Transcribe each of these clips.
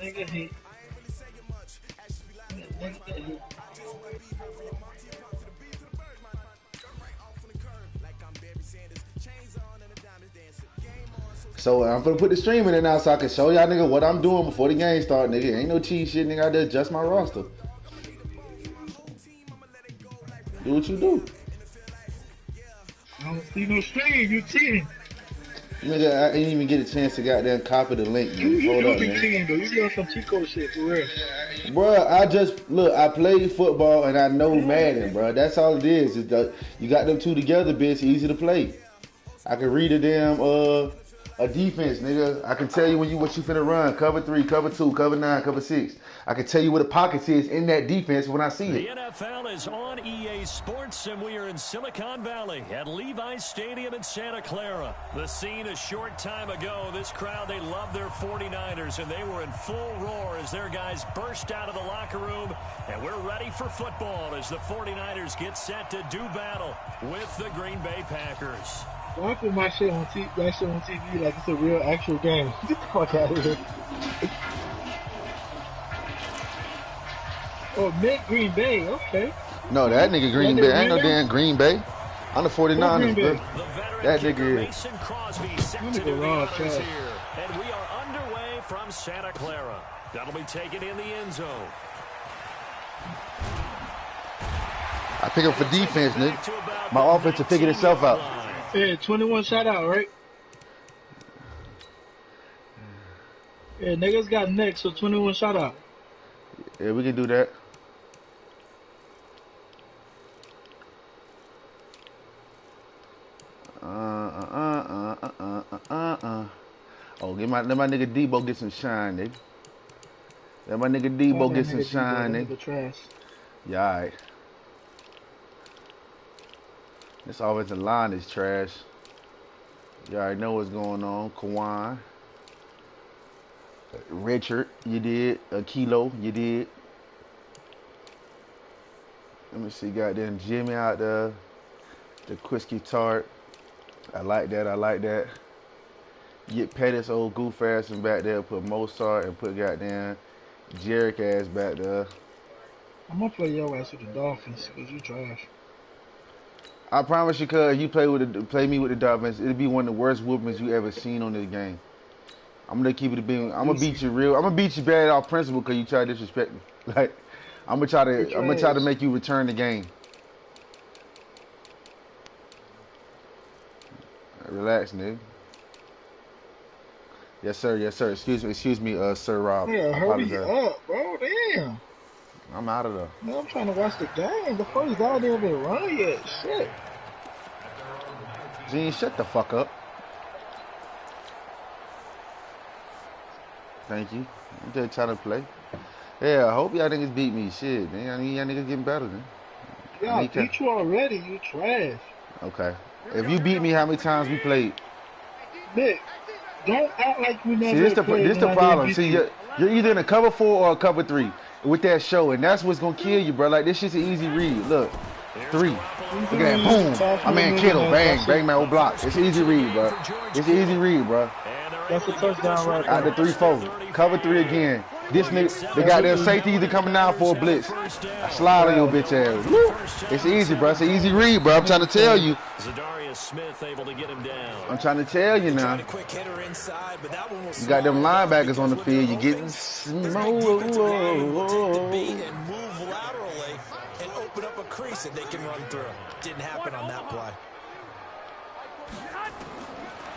Nigga hate. Nigga hate. So I'm gonna put the stream in there now so I can show y'all nigga what I'm doing before the game start, nigga. Ain't no cheat shit, nigga. I just adjust my roster. Do what you do. I don't see no stream. You cheating. Nigga, I ain't even get a chance to goddamn copy the link, nigga. You Hold do up, be nigga. cheating though. You be on some Chico shit for real. Bruh, I just look. I play football and I know Yeah. Madden, bruh. That's all it is. You got them two together, bitch. It's easy to play. I can read a damn a defense, nigga. I can tell you what you finna run. Cover 3, cover 2, cover 9, cover 6. I can tell you where the pockets is in that defense when I see The it. NFL is on EA Sports, and we are in Silicon Valley at Levi's Stadium in Santa Clara. The scene a short time ago. This crowd, they love their 49ers, and they were in full roar as their guys burst out of the locker room. And we're ready for football as the 49ers get set to do battle with the Green Bay Packers. Why put my shit on TV like it's a real actual game? Get the fuck out of here. Oh, Mick Green Bay. Okay. No, that nigga Green Bay. Ain't no damn Green Bay. I'm the 49ers, bro. That nigga is. Mason Crosby set to do the honors here. And we are underway from Santa Clara. That'll be taken in the end zone. I pick up for defense, nigga. My offense to figure itself out. Yeah, 21 shot out, right? Yeah, niggas got next, so 21 shot out. Yeah, we can do that. Oh, let my nigga Debo get some shine, nigga. Let my nigga Debo get some shine, nigga. Trash. Yeah, alright. This offensive line is trash. You already know what's going on. Kawhi. Richard, you did. Kilo, you did. Let me see, goddamn Jimmy out there. The Quisky Tart. I like that, I like that. Get Pettis, old goof ass, and back there. Put Mozart and put goddamn Jerick ass back there. I'm gonna play your ass with the Dolphins because you trash. I promise you, cuz you play me with the Dolphins, it'll be one of the worst whoopings you ever seen on this game. I'm gonna keep it a beam. I'm gonna beat you real. I'm gonna beat you bad off principle because you try to disrespect me. Like I'm gonna try to make you return the game. Relax, nigga. Yes, sir. Yes, sir. Excuse me, Sir Rob. Yeah, hurry up, bro. Damn. I'm out of there. Man, I'm trying to watch the game. The first down didn't even run yet. Shit. Gene, shut the fuck up. Thank you. I'm just trying to play. Yeah, I hope y'all niggas beat me. Shit, man. I need y'all niggas getting better, man. Yeah, I beat you already. You trash. Okay. If you beat me, how many times we played? Nick, don't act like you never See, this the problem. See, you're either in a cover 4 or a cover 3 with that show, and that's what's gonna kill you, bro. Like, this shit's an easy read. Look, 3. Look at that. Boom. My man Kittle. Bang. Bang my old block. It's an easy read, bro. It's an easy read, bro. That's a touchdown right there. Out the 3-4. Cover 3 again. This nigga, they got their safety either coming down for a blitz. I slide on your bitch ass. Woo. It's easy, bro. It's an easy read, bro. I'm trying to tell you. Smith able to get him down. I'm trying to tell you now. You got them linebackers on the field. You're getting smoked. And move laterally and open up a crease that they can run through. Didn't happen on that play.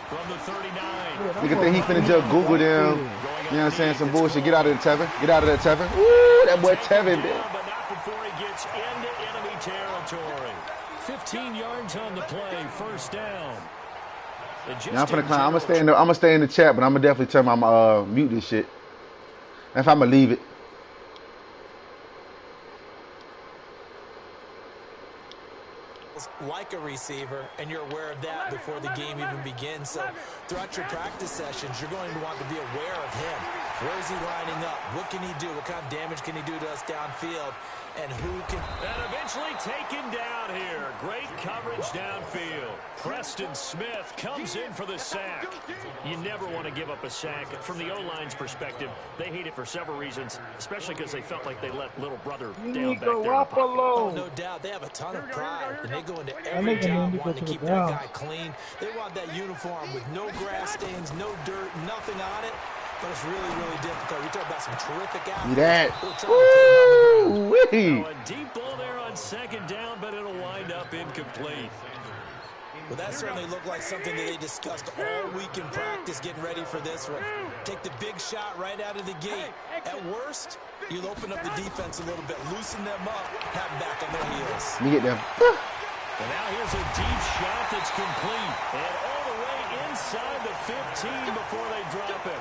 From the 39. Nigga think he finna just Google them. You know what I'm saying? Some bullshit. Get out of there, Tevin. Get out of there, Tevin. Woo, that boy Tevin, bitch. But not before he gets into enemy territory. 15 yards on the play, first down. Yeah, I'm finna climb. I'm gonna stay in the chat, but I'm gonna definitely turn my mute this shit. If I'm gonna leave it. like a receiver, and you're aware of that before the game even begins. So throughout your practice sessions, you're going to want to be aware of him. Where is he lining up? What can he do? What kind of damage can he do to us downfield? And who can... And eventually taken down here. Great coverage downfield. Preston Smith comes in for the sack. You never want to give up a sack. From the O-line's perspective, they hate it for several reasons, especially because they felt like they let little brother down back there. Oh, no doubt. They have a ton of pride, and they go into every job wanting to keep that guy clean. They want that uniform with no grass stains, no dirt, nothing on it. But it's really, really difficult. We talk about some terrific athletes. Woo-wee. A deep ball there on second down, but it'll wind up incomplete. Well, that certainly looked like something that they discussed all week in practice, getting ready for this one. Take the big shot right out of the gate. At worst, you'll open up the defense a little bit, loosen them up, have them back on their heels. Let me get them. And now here's a deep shot that's complete. And all the way inside the 15 before they drop it.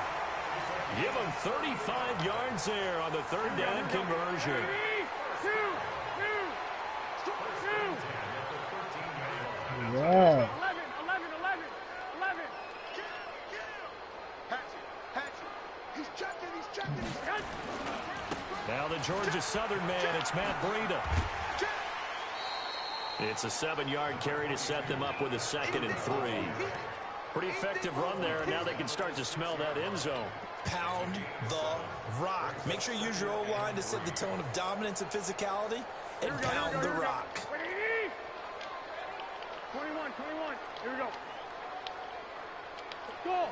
Give them 35 yards there on the third down conversion. Yeah. Now the Georgia Southern man, it's Matt Breida. It's a 7-yard carry to set them up with a 2nd and 3. Pretty effective run there, and now they can start to smell that end zone. Pound the rock. Make sure you use your O-line to set the tone of dominance and physicality, and pound the rock. 21. Here we go. Go.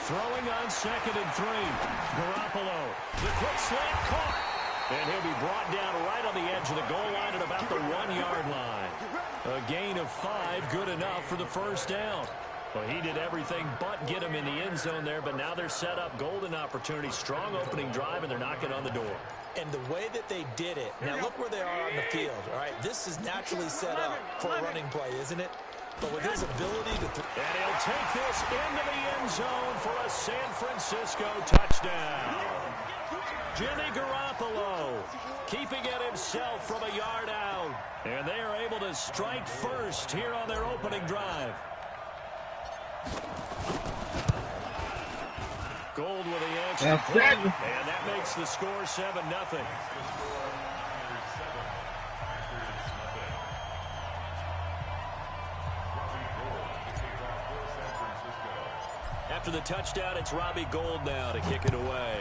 Throwing on 2nd and 3. Garoppolo. The quick slant caught. And he'll be brought down right on the edge of the goal line at about the 1-yard line. A gain of 5, good enough for the first down. Well, he did everything but get him in the end zone there, but now they're set up. Golden opportunity, strong opening drive, and they're knocking on the door. And the way that they did it, now look where they are on the field, all right? This is naturally set up for a running play, isn't it? But with his ability to... And he'll take this into the end zone for a San Francisco touchdown. Jimmy Garoppolo keeping it himself from a yard out. And they are able to strike first here on their opening drive. Gold with the extra point, and that makes the score 7-0. After the touchdown, it's Robbie Gould now to kick it away.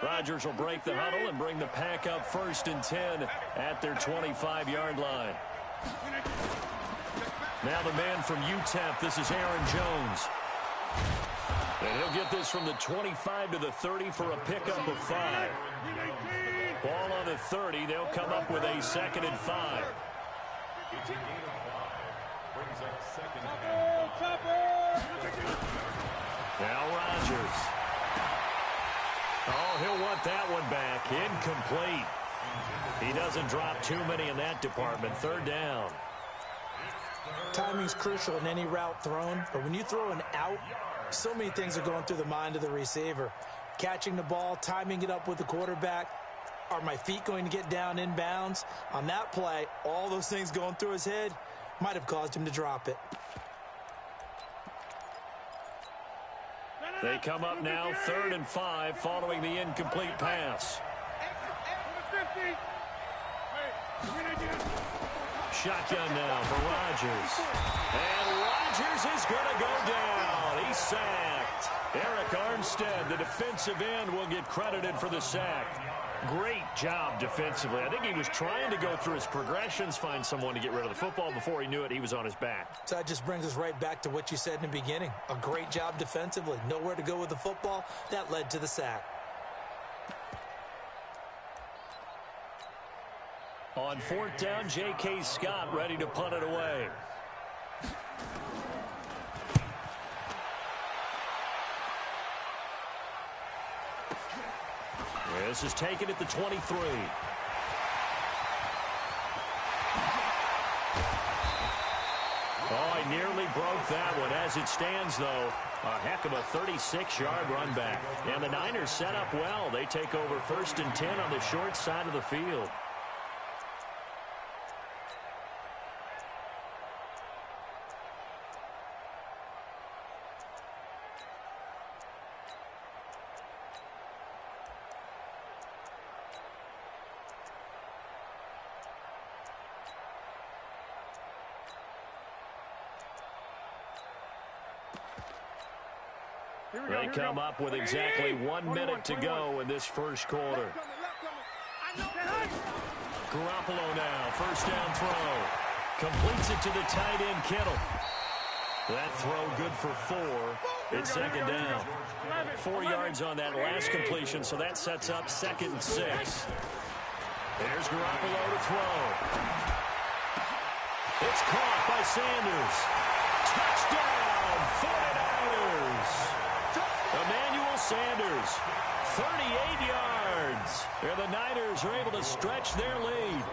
Rodgers will break the huddle and bring the pack up 1st and 10 at their 25-yard line. Now the man from UTEP, this is Aaron Jones. And he'll get this from the 25 to the 30 for a pickup of 5. Ball on the 30, they'll come up with a 2nd and 5. Now Rodgers. Oh, he'll want that one back. Incomplete. He doesn't drop too many in that department. 3rd down. Timing's crucial in any route thrown, but when you throw an out, so many things are going through the mind of the receiver. Catching the ball, timing it up with the quarterback. Are my feet going to get down in bounds? On that play, all those things going through his head might have caused him to drop it. They come up now 3rd and 5 following the incomplete pass. Shotgun now for Rodgers. And Rodgers is going to go down. He's sacked. Eric Armstead, the defensive end, will get credited for the sack. Great job defensively. I think he was trying to go through his progressions, find someone to get rid of the football. Before he knew it, he was on his back. So that just brings us right back to what you said in the beginning. A great job defensively. Nowhere to go with the football. That led to the sack. On 4th down, J.K. Scott ready to punt it away. This is taken at the 23. Oh, he nearly broke that one. As it stands, though, a heck of a 36-yard run back. And the Niners set up well. They take over 1st and 10 on the short side of the field. They come up with exactly 1 minute to go in this first quarter. Garoppolo now, first down throw. Completes it to the tight end, Kittle. That throw good for 4. It's 2nd down. 4 yards on that last completion, so that sets up 2nd and 6. There's Garoppolo to throw. It's caught by Sanders. Touchdown, 49ers. Emmanuel Sanders, 38 yards. And the Niners are able to stretch their lead.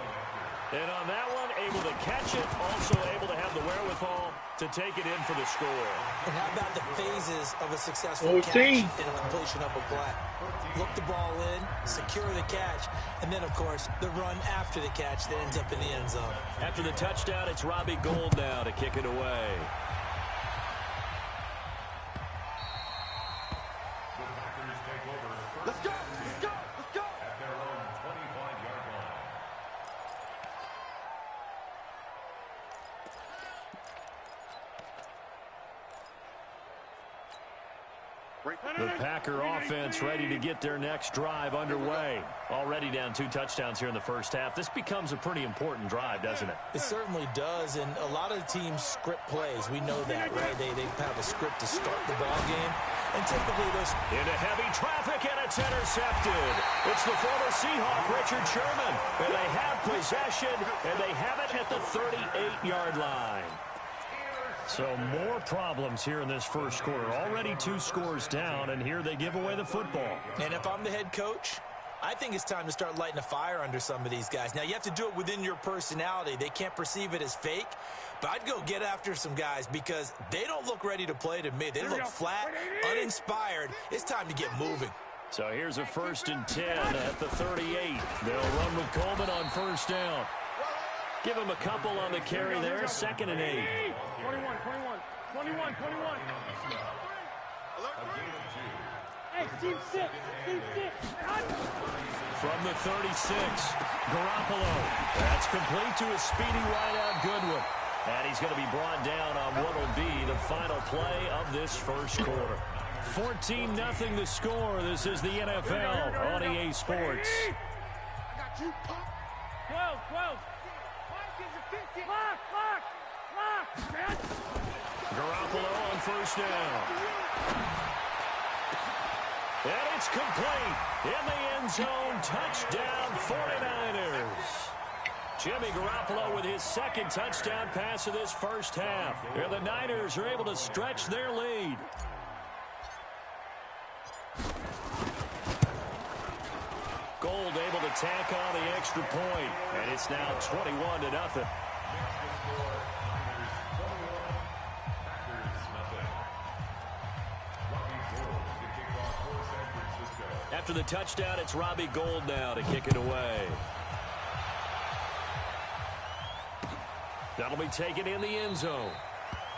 And on that one, able to catch it, also able to have the wherewithal to take it in for the score. And how about the phases of a successful catch and a completion of a play? Look the ball in, secure the catch, and then, of course, the run after the catch that ends up in the end zone. After the touchdown, it's Robbie Gould now to kick it away. Let's go! Let's go! Let's go! At their own 25-yard line. The Packer offense ready to get their next drive underway. Already down 2 touchdowns here in the first half. This becomes a pretty important drive, doesn't it? It certainly does, and a lot of the teams script plays. We know that, right? They have a script to start the ball game, and typically those... Into heavy traffic, and it's intercepted. It's the former Seahawk, Richard Sherman. And they have possession, and they have it at the 38-yard line. So more problems here in this first quarter. Already 2 scores down, and here they give away the football. And if I'm the head coach, I think it's time to start lighting a fire under some of these guys. Now, you have to do it within your personality. They can't perceive it as fake, but I'd go get after some guys because they don't look ready to play to me. They look flat, uninspired. It's time to get moving. So here's a 1st and 10 at the 38. They'll run with Coleman on first down. Give him a couple on the carry there. 2nd and 8. 21. Hey, team 6. From the 36, Garoppolo. That's complete to a speedy wideout Goodwin. And he's going to be brought down on what will be the final play of this first quarter. 14-0 the score. This is the NFL on EA Sports. I got you, Pop. 12. Lock, man. Garoppolo on first down. And it's complete. In the end zone, touchdown 49ers. Jimmy Garoppolo with his 2nd touchdown pass of this first half. And the Niners are able to stretch their lead. Gould able to tack on the extra point. And it's now 21-0. After the touchdown, it's Robbie Gould now to kick it away. That'll be taken in the end zone.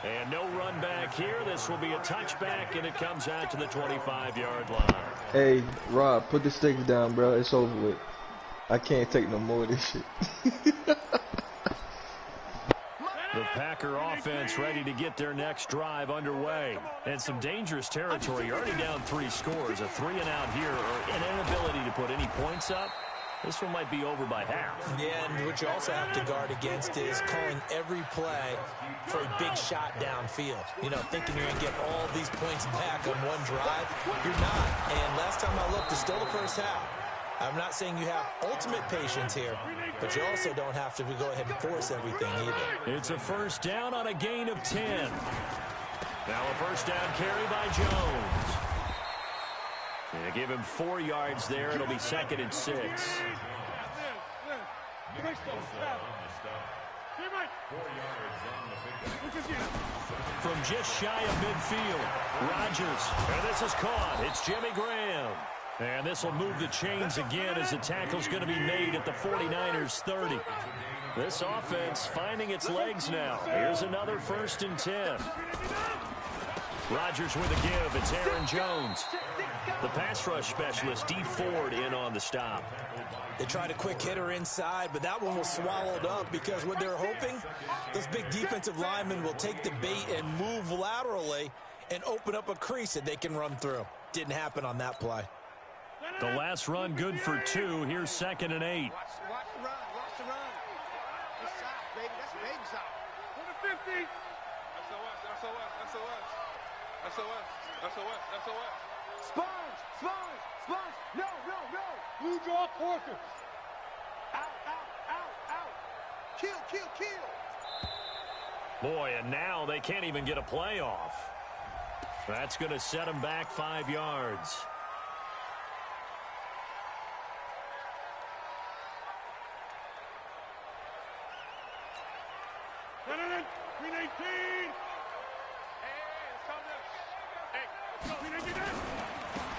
And no run back here. This will be a touchback, and it comes out to the 25-yard line. Hey, Rob, put the sticks down, bro. It's over with. I can't take no more of this shit. The Packer offense ready to get their next drive underway. And some dangerous territory. You're already down 3 scores. A 3-and-out here, or an inability to put any points up. This one might be over by half. Yeah, and what you also have to guard against is calling every play for a big shot downfield. You know, thinking you're going to get all these points back on one drive. You're not. And last time I looked, it's still the first half. I'm not saying you have ultimate patience here, but you also don't have to go ahead and force everything either. It's a first down on a gain of 10. Now a first down carry by Jones. They give him 4 yards there. It'll be 2nd and 6. From just shy of midfield, Rodgers. And this is caught. It's Jimmy Graham. And this will move the chains again as the tackle's going to be made at the 49ers 30. This offense finding its legs now. Here's another 1st and 10. Rodgers with a give. It's Aaron Jones. The pass rush specialist, D. Ford, in on the stop. They tried a quick hitter inside, but that one was swallowed up because what they're hoping, those big defensive linemen will take the bait and move laterally and open up a crease that they can run through. Didn't happen on that play. The last run good for 2. Here's 2nd and 8. Watch the run. Watch the run. This side, baby. That's a baby side. 50. SOS. Sponge. No. Blue draw Porker. Out. Kill. Boy, and now they can't even get a play off. That's going to set them back 5 yards.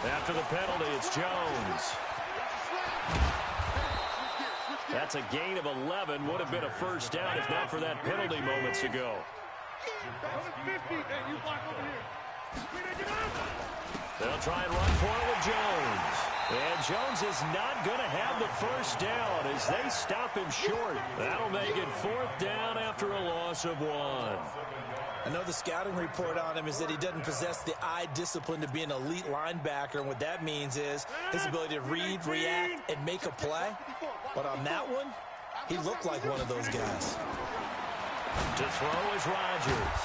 After the penalty, it's Jones. That's a gain of 11. Would have been a 1st down if not for that penalty moments ago. They'll try and run for it with Jones. And Jones is not going to have the 1st down as they stop him short. That'll make it 4th down after a loss of 1. I know the scouting report on him is that he doesn't possess the eye discipline to be an elite linebacker, and what that means is his ability to read, react, and make a play. But on that one, he looked like one of those guys. To throw is Rodgers.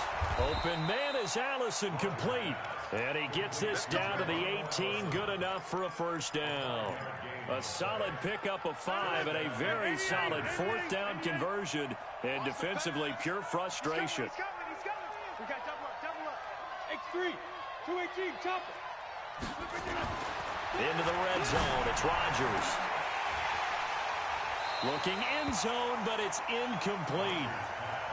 Open man is Allison, complete. And he gets this down to the 18, good enough for a 1st down. A solid pickup of 5 and a very solid 4th down conversion, and defensively pure frustration. We got double up. X3, 218, chop it. Into the red zone, it's Rodgers. Looking end zone, but it's incomplete.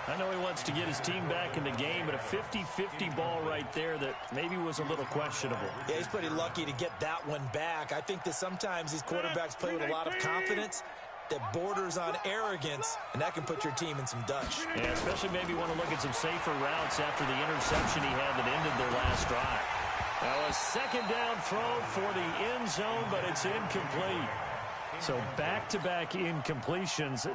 I know he wants to get his team back in the game, but a 50-50 ball right there that maybe was a little questionable. Yeah, he's pretty lucky to get that one back. I think that sometimes these quarterbacks play with a lot of confidence that borders on arrogance, and that can put your team in some Dutch. Yeah, especially maybe want to look at some safer routes after the interception he had that ended their last drive. Now a 2nd down throw for the end zone, but it's incomplete. So back-to-back incompletions.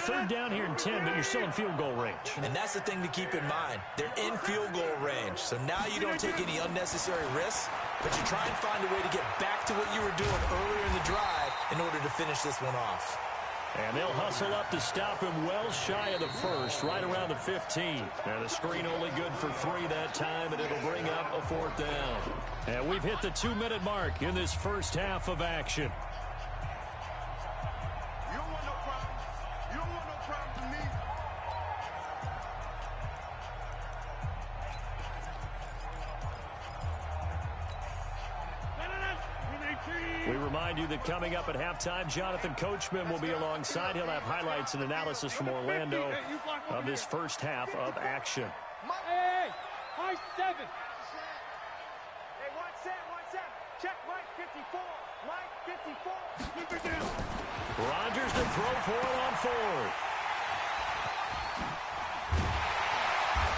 3rd down here in 10, but you're still in field goal range. And that's the thing to keep in mind. They're in field goal range. So now you don't take any unnecessary risks, but you try and find a way to get back to what you were doing earlier in the drive in order to finish this one off. And they'll hustle up to stop him well shy of the 1st, right around the 15. And the screen only good for 3 that time, and it'll bring up a 4th down. And we've hit the 2-minute mark in this 1st half of action. You don't want no problems. You don't want no problems with me. We remind you that coming up at halftime, Jonathan Coachman will be alongside. He'll have highlights and analysis from Orlando of this 1st half of action. Hey, high 7. Hey, 1-7. Check Mike 54. Mike 54. Rodgers to throw for it on 4th.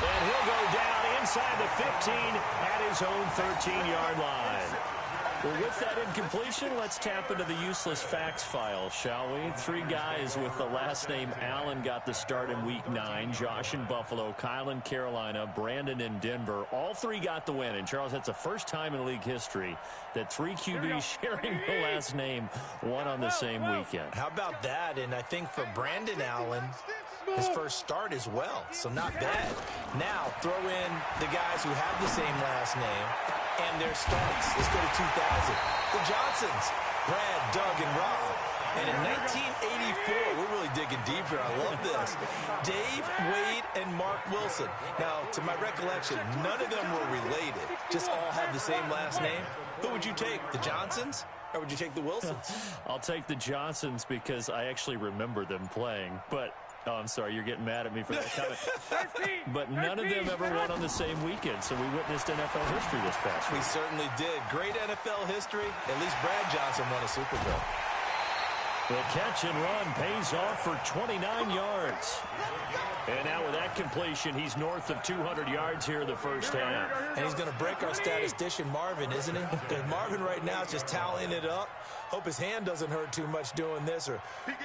And he'll go down inside the 15 at his own 13-yard line. Well, with that incompletion, let's tap into the useless facts file, shall we? 3 guys with the last name Allen got the start in Week 9. Josh in Buffalo, Kyle in Carolina, Brandon in Denver. All 3 got the win. And, Charles, that's the first time in league history that 3 QBs sharing the last name won on the same weekend. How about that? And I think for Brandon Allen, his first start as well, so not bad. Now, throw in the guys who have the same last name and their starts. Let's go to 2000. The Johnsons, Brad, Doug, and Rob. And in 1984, we're really digging deep here. I love this. Dave, Wade, and Mark Wilson. Now, to my recollection, none of them were related. Just all had the same last name. Who would you take, the Johnsons, or would you take the Wilsons? I'll take the Johnsons because I actually remember them playing. But, oh, I'm sorry, you're getting mad at me for that comment. But none of them ever won on the same weekend, so we witnessed NFL history this past week. We certainly did. Great NFL history. At least Brad Johnson won a Super Bowl. The catch and run pays off for 29 yards. And now with that completion, he's north of 200 yards here in the first half. And he's going to break our statistician, Marvin, isn't he? Because Marvin right now is just tallying it up. Hope his hand doesn't hurt too much doing this or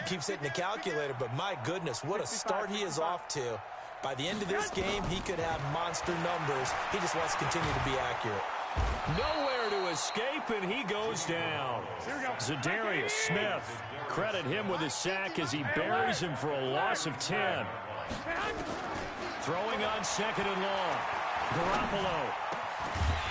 keeps hitting the calculator. But my goodness, what a start he is off to. By the end of this game, he could have monster numbers. He just wants to continue to be accurate. Nowhere to escape, and he goes down. Zadarius Smith, credit him with a sack as he buries him for a loss of 10. Throwing on second and long. Garoppolo.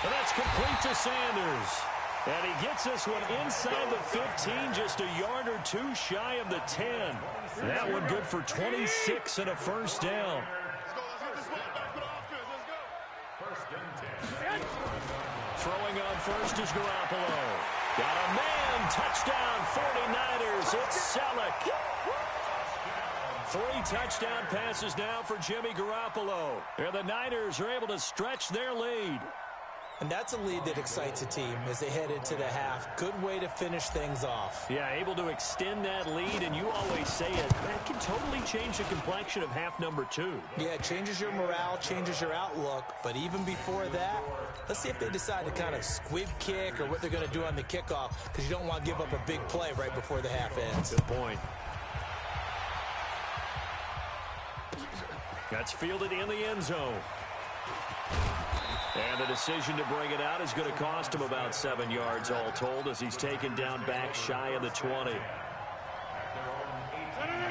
And that's complete to Sanders. And he gets this one inside the 15, just a yard or two shy of the 10. That one good for 26 and a first down. Throwing on first is Garoppolo. Got a man. Touchdown, 49ers. It's Selleck. 3 touchdown passes now for Jimmy Garoppolo. And the Niners are able to stretch their lead. And that's a lead that excites a team as they head into the half. Good way to finish things off. Yeah, able to extend that lead, and you always say it. That can totally change the complexion of half number 2. Yeah, it changes your morale, changes your outlook. But even before that, let's see if they decide to kind of squib kick or what they're going to do on the kickoff, because you don't want to give up a big play right before the half ends. Good point. That's fielded in the end zone. And the decision to bring it out is going to cost him about 7 yards all told as he's taken down back shy of the 20.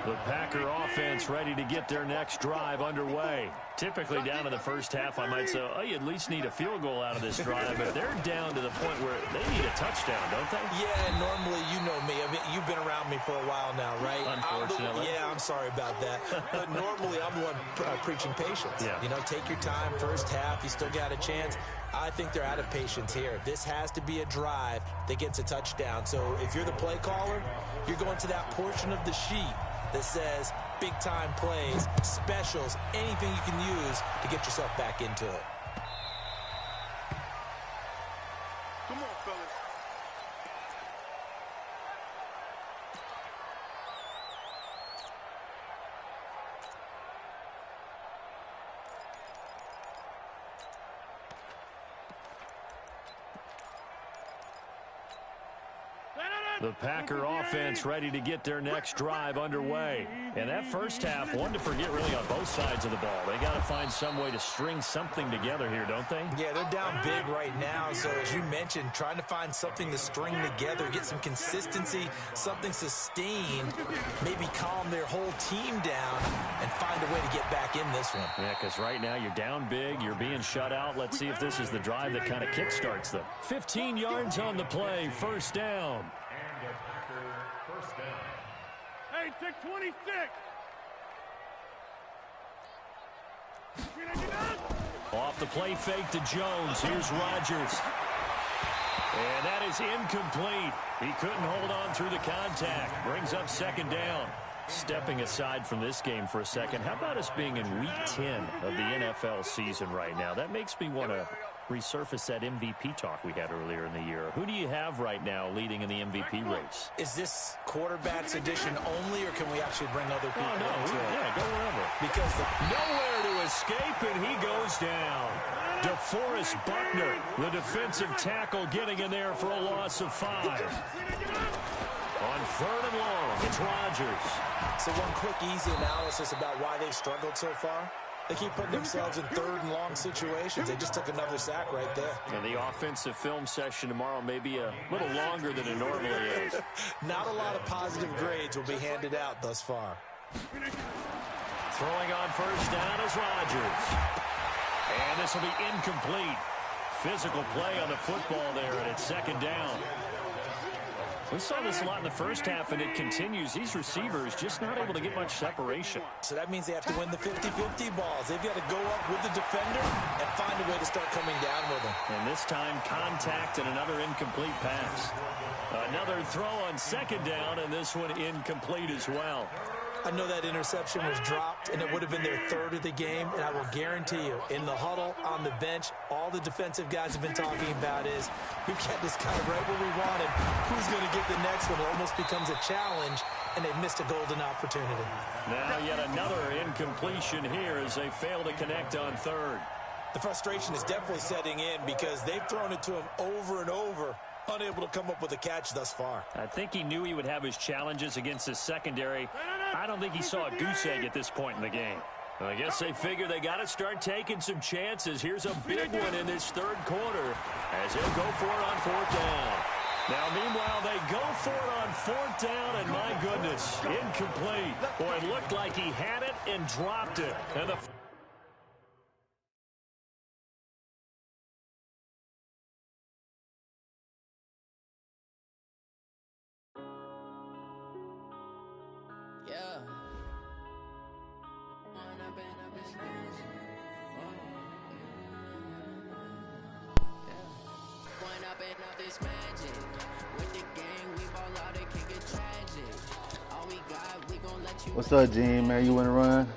The Packer offense ready to get their next drive underway. Typically down in the first half, I might say, oh, you at least need a field goal out of this drive, but they're down to the point where they need a touchdown, don't they? Yeah, and normally, you know me. I mean, you've been around me for a while now, right? Unfortunately. I'm sorry about that. But normally, I'm the one preaching patience. Yeah. You know, take your time. First half, you still got a chance. I think they're out of patience here. This has to be a drive that gets a touchdown. So if you're the play caller, you're going to that portion of the sheet that says big-time plays, specials, anything you can use to get yourself back into it. Come on, fellas. The Packer offense ready to get their next drive underway. And that first half, one to forget really on both sides of the ball. They got to find some way to string something together here, don't they? Yeah, they're down big right now. So as you mentioned, trying to find something to string together, get some consistency, something sustained, maybe calm their whole team down and find a way to get back in this one. Yeah, because right now you're down big, you're being shut out. Let's see if this is the drive that kind of kickstarts them. 15 yards on the play, first down. And a Packer first down. Hey, take 26. Off the play fake to Jones. Here's Rodgers. And that is incomplete. He couldn't hold on through the contact. Brings up second down. Stepping aside from this game for a second, how about us being in week 10 of the NFL season right now? That makes me want to resurface that MVP talk we had earlier in the year. Who do you have right now leading in the MVP race? Is this quarterback's edition only, or can we actually bring other people into it? Yeah, go wherever. Because Nowhere to escape, and he goes down. DeForest Buckner, the defensive tackle, getting in there for a loss of 5. On third and long, it's Rodgers. So one quick, easy analysis about why they've struggled so far. They keep putting themselves in third and long situations. They just took another sack right there. And the offensive film session tomorrow may be a little longer than it normally is. Not a lot of positive grades will be handed out thus far. Throwing on first down is Rodgers. And this will be incomplete. Physical play on the football there, and it's second down. We saw this a lot in the first half, and it continues. These receivers just not able to get much separation. So that means they have to win the 50-50 balls. They've got to go up with the defender and find a way to start coming down with them. And this time, contact and another incomplete pass. Another throw on second down, and this one incomplete as well. I know that interception was dropped, and it would have been their third of the game, and I will guarantee you, in the huddle, on the bench, all the defensive guys have been talking about is, we've got this guy right where we wanted. Who's going to get the next one? It almost becomes a challenge, and they've missed a golden opportunity. Now yet another incompletion here as they fail to connect on third. The frustration is definitely setting in because they've thrown it to him over and over, unable to come up with a catch thus far. I think he knew he would have his challenges against his secondary. I don't think he saw a goose egg at this point in the game. I guess they figure they got to start taking some chances. Here's a big one in this third quarter as he'll go for it on fourth down. Now, meanwhile, they go for it on fourth down, and my goodness, incomplete. Boy, it looked like he had it and dropped it. And the What's up, Gene, man? You want to run?